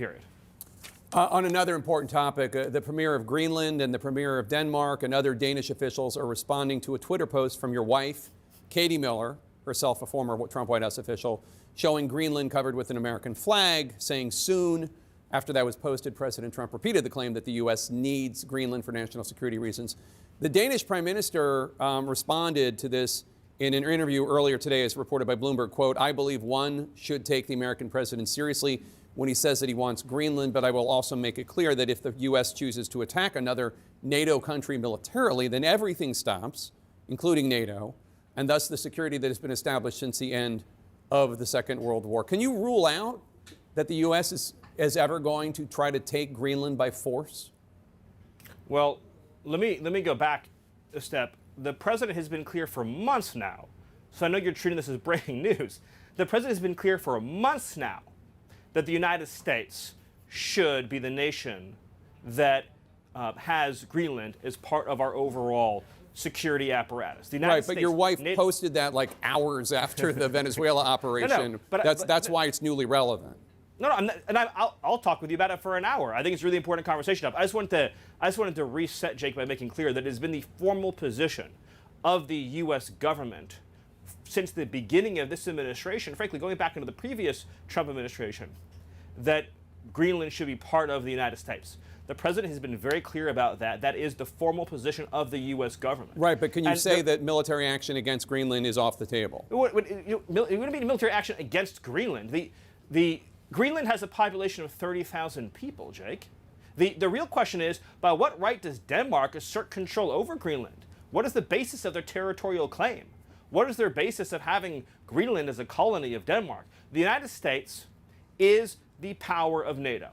period. On another important topic, the Premier of Greenland and the Premier of Denmark and other Danish officials are responding to a Twitter post from your wife, Katie Miller, herself a former Trump White House official, showing Greenland covered with an American flag, saying soon. After that was posted, President Trump repeated the claim that the U.S. needs Greenland for national security reasons. The Danish Prime Minister responded to this in an interview earlier today, as reported by Bloomberg, quote, "I believe one should take the American president seriously when he says that he wants Greenland, but I will also make it clear that if the U.S. chooses to attack another NATO country militarily, then everything stops, including NATO, and thus the security that has been established since the end of the Second World War." Can you rule out that the U.S. is ever going to try to take Greenland by force? Well, let me go back a step. The president has been clear for months now, so I know you're treating this as breaking news. The president has been clear for months now that the United States should be the nation that has Greenland as part of our overall security apparatus. The United Right, but States, your wife posted that like hours after the Venezuela operation. That's why it's newly relevant. No, I'm not, and I'll talk with you about it for an hour. I think it's a really important conversation. I just wanted to reset, Jake, by making clear that it has been the formal position of the U.S. government since the beginning of this administration, frankly, going back into the previous Trump administration, that Greenland should be part of the United States. The president has been very clear about that. That is the formal position of the U.S. government. Right, but can you say that military action against Greenland is off the table? It wouldn't be military action against Greenland. The Greenland has a population of 30,000 people, Jake. The real question is, by what right does Denmark assert control over Greenland? What is the basis of their territorial claim? What is their basis of having Greenland as a colony of Denmark? The United States is the power of NATO.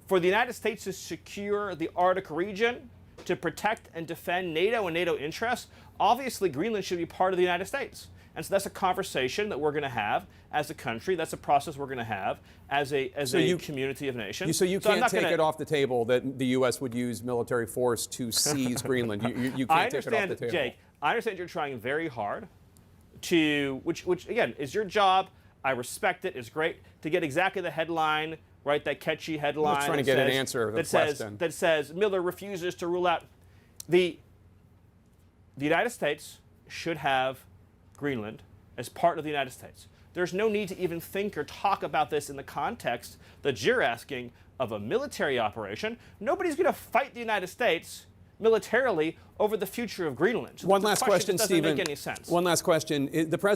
For the United States to secure the Arctic region, to protect and defend NATO and NATO interests, obviously Greenland should be part of the United States. And so that's a conversation that we're going to have as a country. That's a process we're going to have as a community of nations. So you can't take it off the table that the U.S. would use military force to seize Greenland. You can't take it off the table. Jake, I understand you're trying very hard to, which again, is your job. I respect it. It's great to get exactly the headline, right? That catchy headline. I'm trying to get an answer to the question. That says Miller refuses to rule out. The United States should have Greenland as part of the United States. There's no need to even think or talk about this in the context that you're asking of a military operation. Nobody's going to fight the United States militarily over the future of Greenland. So One last question, doesn't Stephen. make any sense. One last question. The president